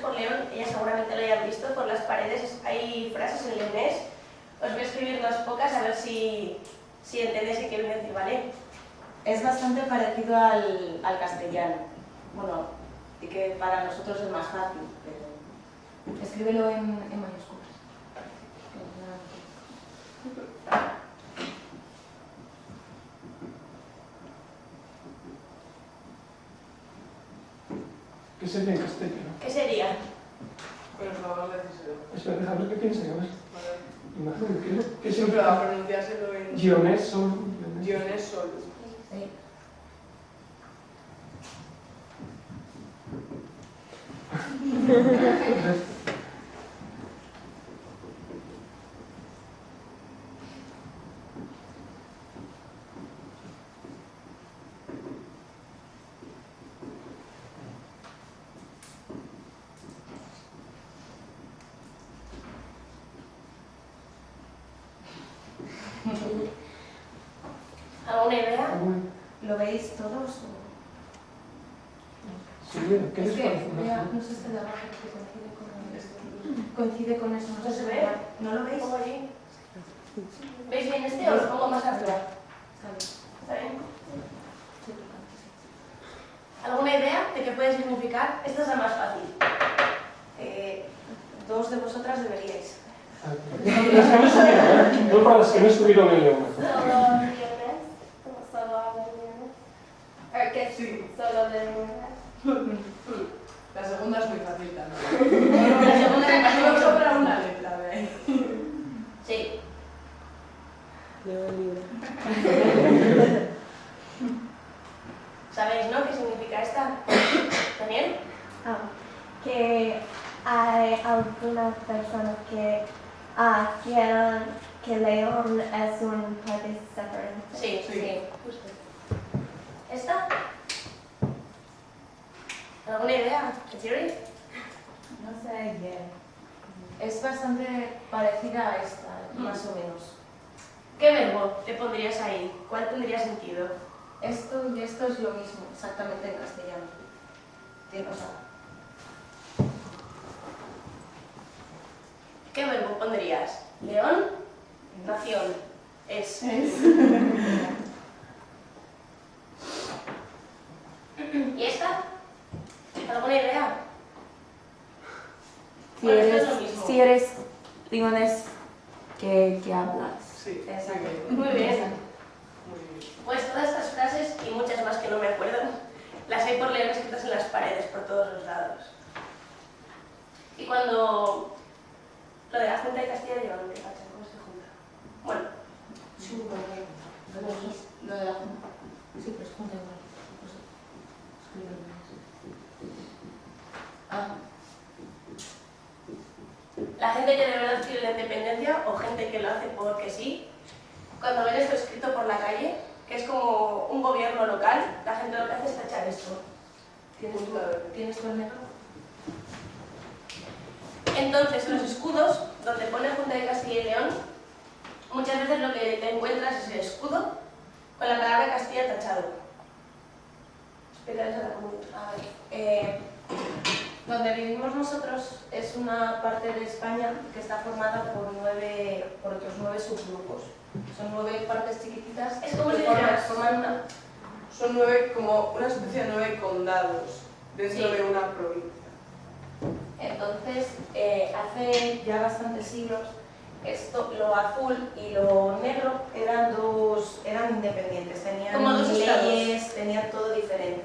por León, ella seguramente lo hayan visto, por las paredes hay frases en leonés. Os voy a escribir unas pocas a ver si entendéis qué quiero decir, ¿vale? Es bastante parecido al castellano. Bueno, y que para nosotros es más fácil, pero escríbelo en mayúsculas. ¿Qué sería en castellano? ¿Qué sería? Pero por favor, decíselo. Espera, déjame ver qué piensa, a ver. Vale. ¿Qué Siempre va a significa? pronunciárselo en Gionés sol. guiones solo. Sí. ¿Alguna idea? ¿Lo veis todos? Sí, mira, ¿qué Es les que, parece? mira, no sé este de abajo que coincide con eso. ¿No se ve? ¿No lo veis? ¿Pongo allí? ¿Veis bien este o lo pongo más arriba? ¿Está bien? ¿Alguna idea de qué puede significar? Esta es la más fácil. Dos de vosotras deberíais. Las que no estuvieron, no para las que no estuvieron en León. Solo leones, solo hablan leones. ¿Qué? Sí. Solo de leones. La segunda es muy fácil también. La segunda es más Solo fácil. sobra una letra, ¿ves? Sí. ¿Sabéis, no? ¿Qué significa esta? ¿También? Que hay algunas personas que quieran que León es un país diferente. Sí, Sí. sí, justo. ¿Esta? ¿Alguna idea? ¿Thierry? No sé bien. Es bastante parecida a esta, más o menos. ¿Qué verbo le pondrías ahí? ¿Cuál tendría sentido? Esto y esto es lo mismo, exactamente en castellano. O sea, ¿Qué verbo pondrías? León, nación, es. ¿Y esta? ¿Alguna idea? Bueno, esto es lo mismo. si eres leones que hablas. Sí, Exacto. Muy bien. Muy bien. Pues todas estas frases y muchas más que no me acuerdo, las hay por leer escritas en las paredes por todos los lados. Y cuando lo de la Junta de Castilla y León, ¿qué pasa? ¿Cómo se junta? Bueno, Sí, lo de la junta. Sí, pero es junta igual. la gente que de verdad quiere la independencia o gente que lo hace porque sí, cuando ven esto escrito por la calle, que es como un gobierno local, la gente lo que hace es tachar esto. ¿Tienes tú el negro? Entonces, los escudos, donde pone Junta de Castilla y León, muchas veces lo que te encuentras es el escudo con la palabra Castilla tachado. Explícales a la comunidad. A ver, donde vivimos nosotros es una parte de España que está formada por otros 9 subgrupos. Son 9 partes chiquititas Es como que si forman una. Son 9, como una especie de 9 condados dentro Sí. de una provincia. Entonces, hace ya bastantes siglos, lo azul y lo negro eran independientes, tenían Como dos leyes, tenían todo diferente.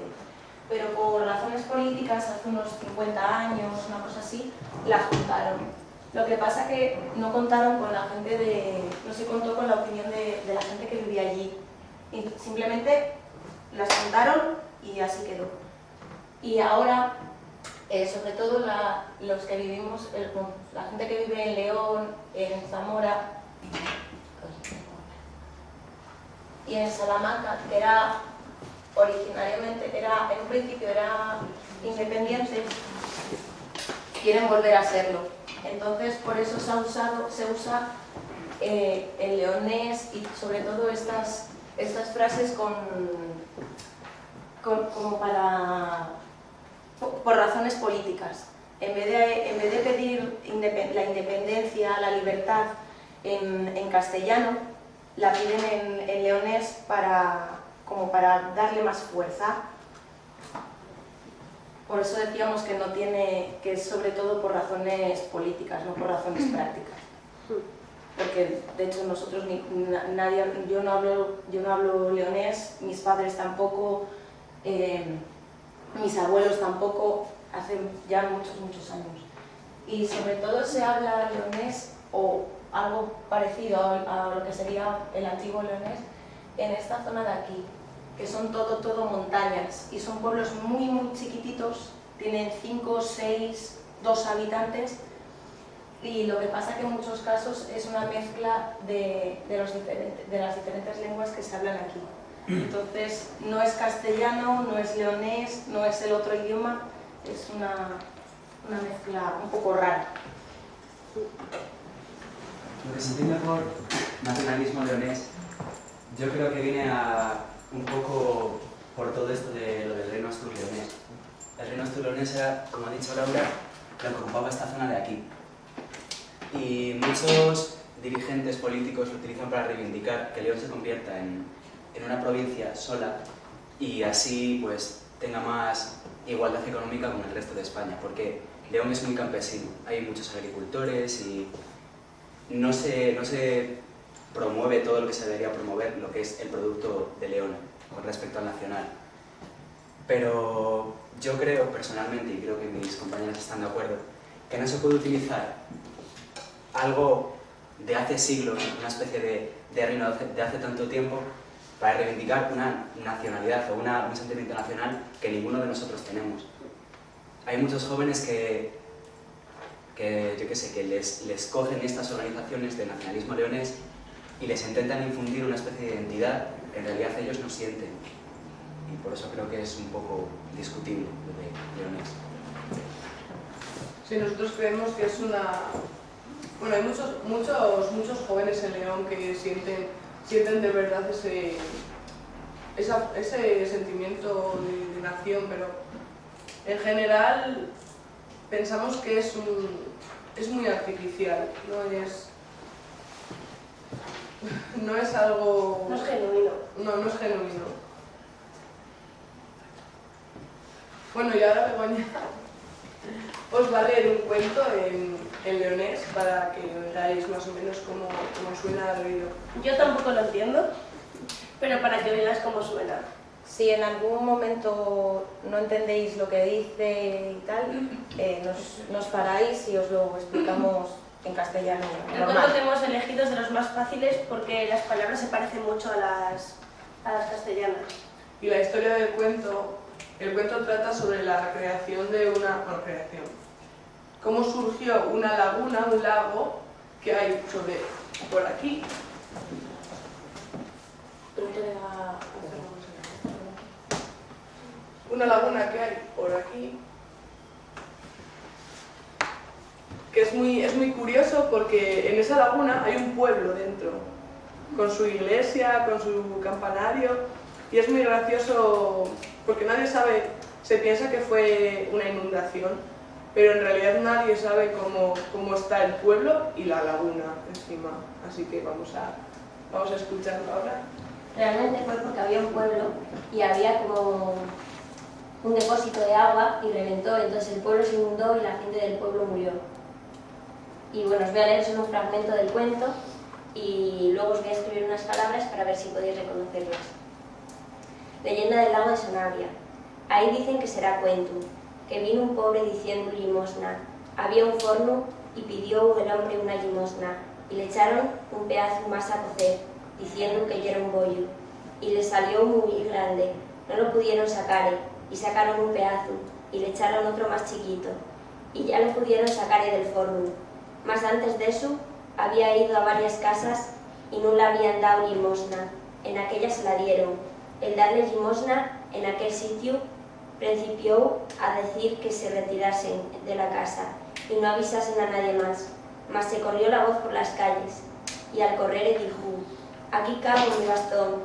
Pero por razones políticas, hace unos 50 años, una cosa así, las juntaron. Lo que pasa que no contaron con la gente no se contó con la opinión de la gente que vivía allí. Y simplemente las juntaron y así quedó. Y ahora, sobre todo los que vivimos, la gente que vive en León, en Zamora y en Salamanca, que originariamente en un principio era independiente, quieren volver a serlo. Entonces, por eso se usa el leonés y sobre todo estas frases como por razones políticas. en vez de pedir la independencia, la libertad en castellano, la piden en leonés como para darle más fuerza. Por eso decíamos que es sobre todo por razones políticas, no por razones prácticas. Porque de hecho nosotros, yo no hablo leonés, mis padres tampoco, mis abuelos tampoco, hace ya muchos años. Y sobre todo se habla leonés o algo parecido a lo que sería el antiguo leonés en esta zona de aquí, que son todo montañas y son pueblos muy chiquititos, tienen 5, 6, 2 habitantes, y lo que pasa que en muchos casos es una mezcla de las diferentes lenguas que se hablan aquí. Entonces no es castellano, no es leonés, no es el otro idioma, es una mezcla un poco rara. Lo que se entiende por nacionalismo leonés, yo creo que viene un poco por todo esto de lo del reino astur-leonés. El reino astur-leonés era, como ha dicho Laura, lo que ocupaba esta zona de aquí. Y muchos dirigentes políticos lo utilizan para reivindicar que León se convierta en una provincia sola y así pues tenga más igualdad económica con el resto de España, porque León es muy campesino, hay muchos agricultores y no se promueve todo lo que se debería promover, lo que es el producto de León con respecto al nacional. Pero yo creo personalmente, y creo que mis compañeros están de acuerdo, que no se puede utilizar algo de hace siglos, una especie de reino de hace tanto tiempo, para reivindicar una nacionalidad o un sentimiento nacional que ninguno de nosotros tenemos. Hay muchos jóvenes que yo qué sé, que les cogen estas organizaciones de nacionalismo leonés y les intentan infundir una especie de identidad que en realidad ellos no sienten. Y por eso creo que es un poco discutible lo de leonés. Sí, nosotros creemos que es una... Bueno, hay muchos jóvenes en León que sienten de verdad ese sentimiento de nación, pero en general pensamos que es muy artificial, no es algo... No es genuino. No es genuino. Bueno, y ahora Begoña os va a leer un cuento en leonés para que veáis más o menos cómo suena al oído. Yo tampoco lo entiendo, pero para que veáis cómo suena. Si en algún momento no entendéis lo que dice y tal, nos paráis y os lo explicamos en castellano El cuento normal. que hemos elegido es de los más fáciles porque las palabras se parecen mucho a las castellanas. Y la historia del cuento, el cuento trata sobre la creación de cómo surgió una laguna, un lago que hay por aquí. Una laguna que hay por aquí, que es muy curioso porque en esa laguna hay un pueblo dentro, con su iglesia, con su campanario, y es muy gracioso porque nadie sabe, se piensa que fue una inundación, pero en realidad nadie sabe cómo está el pueblo y la laguna encima, así que vamos a escucharlo ahora. Realmente fue porque había un pueblo y había como un depósito de agua y reventó, entonces el pueblo se inundó y la gente del pueblo murió. Y bueno, os voy a leer solo un fragmento del cuento y luego os voy a escribir unas palabras para ver si podéis reconocerlas. Leyenda del lago de Sanabria. Ahí dicen que será cuento, que vino un pobre diciendo limosna. Había un forno y pidió el hombre una limosna y le echaron un pedazo más a cocer, diciendo que ya era un bollo. Y le salió muy grande, no lo pudieron sacar y sacaron un pedazo y le echaron otro más chiquito y ya lo pudieron sacar del forno. Mas antes de eso había ido a varias casas y no le habían dado limosna, en aquella se la dieron. El darle limosna en aquel sitio principió a decir que se retirasen de la casa y no avisasen a nadie más, mas se corrió la voz por las calles y al correr dijo: aquí cago mi bastón,